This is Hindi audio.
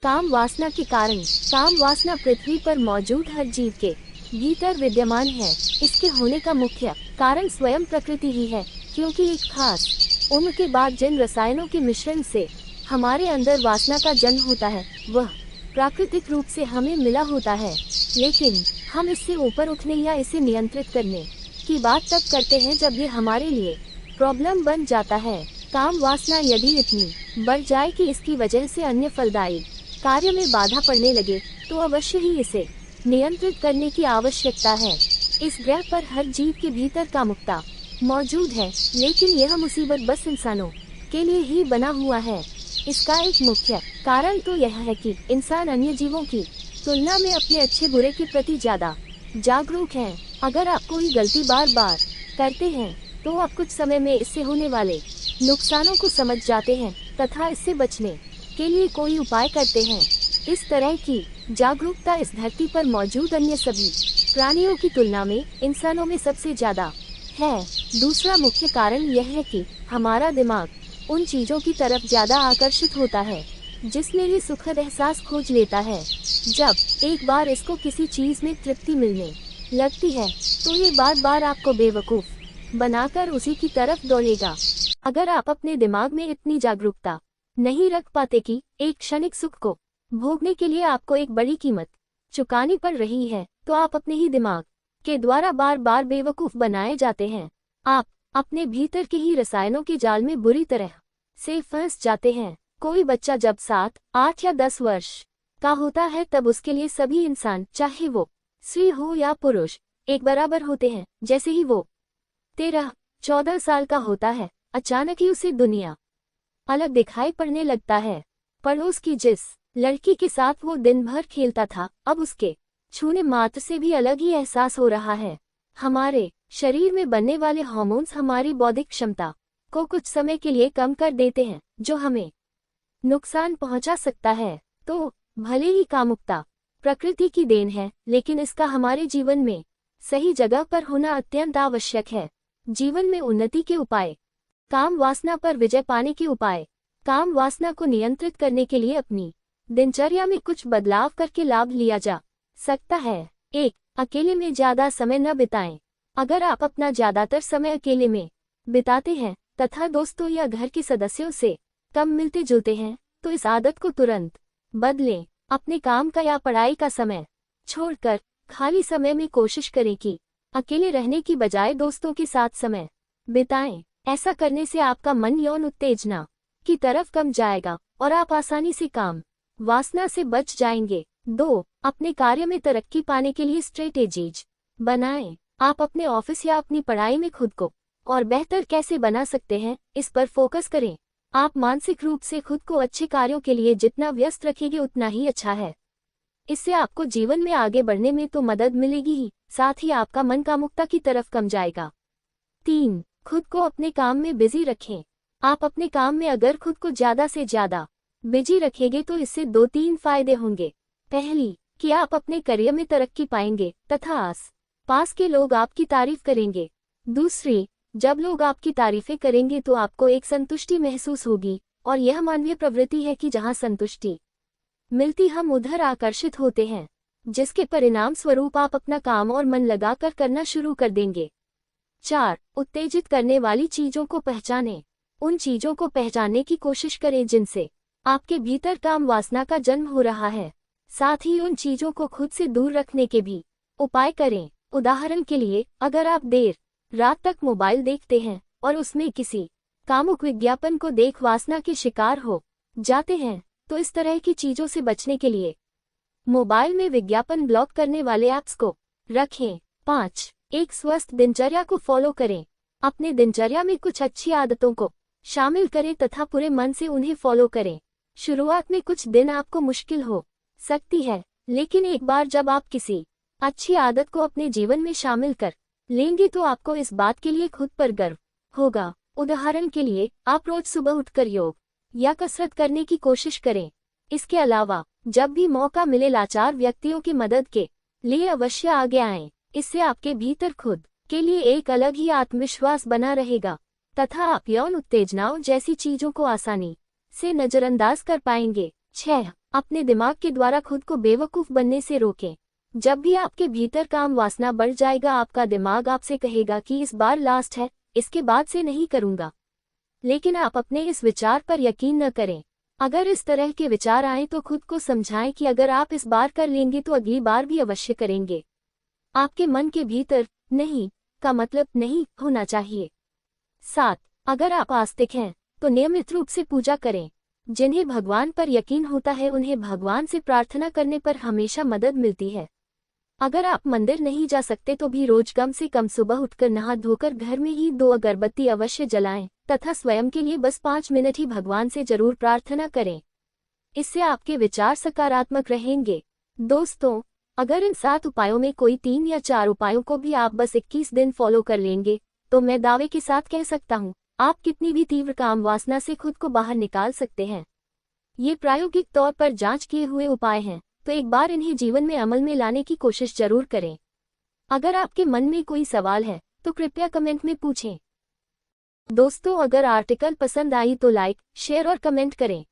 काम वासना के कारण। काम वासना पृथ्वी पर मौजूद हर जीव के भीतर विद्यमान है। इसके होने का मुख्य कारण स्वयं प्रकृति ही है, क्योंकि एक खास उम्र के बाद जिन रसायनों के मिश्रण से हमारे अंदर वासना का जन्म होता है, वह प्राकृतिक रूप से हमें मिला होता है। लेकिन हम इससे ऊपर उठने या इसे नियंत्रित करने की बात तब करते हैं जब ये हमारे लिए प्रॉब्लम बन जाता है। काम वासना यदि इतनी बढ़ जाए कि इसकी वजह से अन्य फलदायी कार्य में बाधा पड़ने लगे, तो अवश्य ही इसे नियंत्रित करने की आवश्यकता है। इस ग्रह पर हर जीव के भीतर कामुकता मौजूद है, लेकिन यह मुसीबत बस इंसानों के लिए ही बना हुआ है। इसका एक मुख्य कारण तो यह है कि इंसान अन्य जीवों की तुलना में अपने अच्छे बुरे के प्रति ज्यादा जागरूक है। अगर आप कोई गलती बार बार करते हैं, तो आप कुछ समय में इससे होने वाले नुकसानों को समझ जाते हैं तथा इससे बचने के लिए कोई उपाय करते हैं। इस तरह की जागरूकता इस धरती पर मौजूद अन्य सभी प्राणियों की तुलना में इंसानों में सबसे ज्यादा है। दूसरा मुख्य कारण यह है कि हमारा दिमाग उन चीजों की तरफ ज्यादा आकर्षित होता है जिसमें ये सुखद एहसास खोज लेता है। जब एक बार इसको किसी चीज में तृप्ति मिलने लगती है, तो ये बार बार आपको बेवकूफ बनाकर उसी की तरफ दौड़ेगा। अगर आप अपने दिमाग में इतनी जागरूकता नहीं रख पाते कि एक क्षणिक सुख को भोगने के लिए आपको एक बड़ी कीमत चुकानी पड़ रही है, तो आप अपने ही दिमाग के द्वारा बार बार बेवकूफ बनाए जाते हैं। आप अपने भीतर के ही रसायनों के जाल में बुरी तरह से फंस जाते हैं। कोई बच्चा जब 7, 8 या 10 वर्ष का होता है, तब उसके लिए सभी इंसान, चाहे वो स्त्री हो या पुरुष, एक बराबर होते हैं। जैसे ही वो 13, 14 साल का होता है, अचानक ही उसे दुनिया अलग दिखाई पड़ने लगता है। पड़ोस की जिस लड़की के साथ वो दिन भर खेलता था, अब उसके छूने मात्र से भी अलग ही एहसास हो रहा है। हमारे शरीर में बनने वाले हार्मोन्स हमारी बौद्धिक क्षमता को कुछ समय के लिए कम कर देते हैं, जो हमें नुकसान पहुंचा सकता है। तो भले ही कामुकता प्रकृति की देन है, लेकिन इसका हमारे जीवन में सही जगह पर होना अत्यंत आवश्यक है। जीवन में उन्नति के उपाय। काम वासना पर विजय पाने के उपाय। काम वासना को नियंत्रित करने के लिए अपनी दिनचर्या में कुछ बदलाव करके लाभ लिया जा सकता है। 1. अकेले में ज्यादा समय न बिताएं। अगर आप अपना ज्यादातर समय अकेले में बिताते हैं तथा दोस्तों या घर के सदस्यों से कम मिलते जुलते हैं, तो इस आदत को तुरंत बदलें। अपने काम का या पढ़ाई का समय छोड़कर खाली समय में कोशिश करें कि अकेले रहने की बजाय दोस्तों के साथ समय बिताएं। ऐसा करने से आपका मन यौन उत्तेजना की तरफ कम जाएगा और आप आसानी से काम वासना से बच जाएंगे। 2. अपने कार्य में तरक्की पाने के लिए स्ट्रेटेजीज बनाएं। आप अपने ऑफिस या अपनी पढ़ाई में खुद को और बेहतर कैसे बना सकते हैं, इस पर फोकस करें। आप मानसिक रूप से खुद को अच्छे कार्यों के लिए जितना व्यस्त रखेंगे, उतना ही अच्छा है। इससे आपको जीवन में आगे बढ़ने में तो मदद मिलेगी ही, साथ ही आपका मन कामुकता की तरफ कम जाएगा। 3. खुद को अपने काम में बिजी रखें। आप अपने काम में अगर खुद को ज्यादा से ज्यादा बिजी रखेंगे, तो इससे 2-3 फायदे होंगे। पहली, कि आप अपने करियर में तरक्की पाएंगे तथा आस पास के लोग आपकी तारीफ करेंगे। दूसरी, जब लोग आपकी तारीफें करेंगे तो आपको एक संतुष्टि महसूस होगी, और यह मानवीय प्रवृत्ति है कि जहां संतुष्टि मिलती हम उधर आकर्षित होते हैं, जिसके परिणाम स्वरूप आप अपना काम और मन लगाकर करना शुरू कर देंगे। 4. उत्तेजित करने वाली चीजों को पहचानें। उन चीजों को पहचानने की कोशिश करें जिनसे आपके भीतर काम वासना का जन्म हो रहा है। साथ ही उन चीजों को खुद से दूर रखने के भी उपाय करें। उदाहरण के लिए, अगर आप देर रात तक मोबाइल देखते हैं और उसमें किसी कामुक विज्ञापन को देख वासना के शिकार हो जाते हैं, तो इस तरह की चीजों से बचने के लिए मोबाइल में विज्ञापन ब्लॉक करने वाले ऐप्स को रखें। 5. एक स्वस्थ दिनचर्या को फॉलो करें। अपने दिनचर्या में कुछ अच्छी आदतों को शामिल करें तथा पूरे मन से उन्हें फॉलो करें। शुरुआत में कुछ दिन आपको मुश्किल हो सकती है, लेकिन एक बार जब आप किसी अच्छी आदत को अपने जीवन में शामिल कर लेंगे, तो आपको इस बात के लिए खुद पर गर्व होगा। उदाहरण के लिए, आप रोज सुबह उठकर योग या कसरत करने की कोशिश करें। इसके अलावा जब भी मौका मिले, लाचार व्यक्तियों की मदद के लिए अवश्य आगे आएं। इससे आपके भीतर खुद के लिए एक अलग ही आत्मविश्वास बना रहेगा तथा आप यौन उत्तेजनाओं जैसी चीजों को आसानी से नजरअंदाज कर पाएंगे। 6. अपने दिमाग के द्वारा खुद को बेवकूफ बनने से रोकें। जब भी आपके भीतर काम वासना बढ़ जाएगा, आपका दिमाग आपसे कहेगा कि इस बार लास्ट है, इसके बाद से नहीं करूंगा। लेकिन आप अपने इस विचार पर यकीन न करें। अगर इस तरह के विचार आए तो खुद को समझाएं कि अगर आप इस बार कर लेंगे तो अगली बार भी अवश्य करेंगे। आपके मन के भीतर नहीं का मतलब नहीं होना चाहिए। 7. अगर आप आस्तिक हैं तो नियमित रूप से पूजा करें। जिन्हें भगवान पर यकीन होता है उन्हें भगवान से प्रार्थना करने पर हमेशा मदद मिलती है। अगर आप मंदिर नहीं जा सकते तो भी रोज कम से कम सुबह उठकर नहा धोकर घर में ही 2 अगरबत्ती अवश्य जलाएं तथा स्वयं के लिए बस 5 मिनट ही भगवान से जरूर प्रार्थना करें। इससे आपके विचार सकारात्मक रहेंगे। दोस्तों, अगर इन 7 उपायों में कोई 3 या 4 उपायों को भी आप बस 21 दिन फॉलो कर लेंगे तो मैं दावे के साथ कह सकता हूँ आप कितनी भी तीव्र काम वासना से खुद को बाहर निकाल सकते हैं। ये प्रायोगिक तौर पर जांच किए हुए उपाय हैं, तो एक बार इन्हें जीवन में अमल में लाने की कोशिश जरूर करें। अगर आपके मन में कोई सवाल है तो कृपया कमेंट में पूछें। दोस्तों, अगर आर्टिकल पसंद आई तो लाइक, शेयर और कमेंट करें।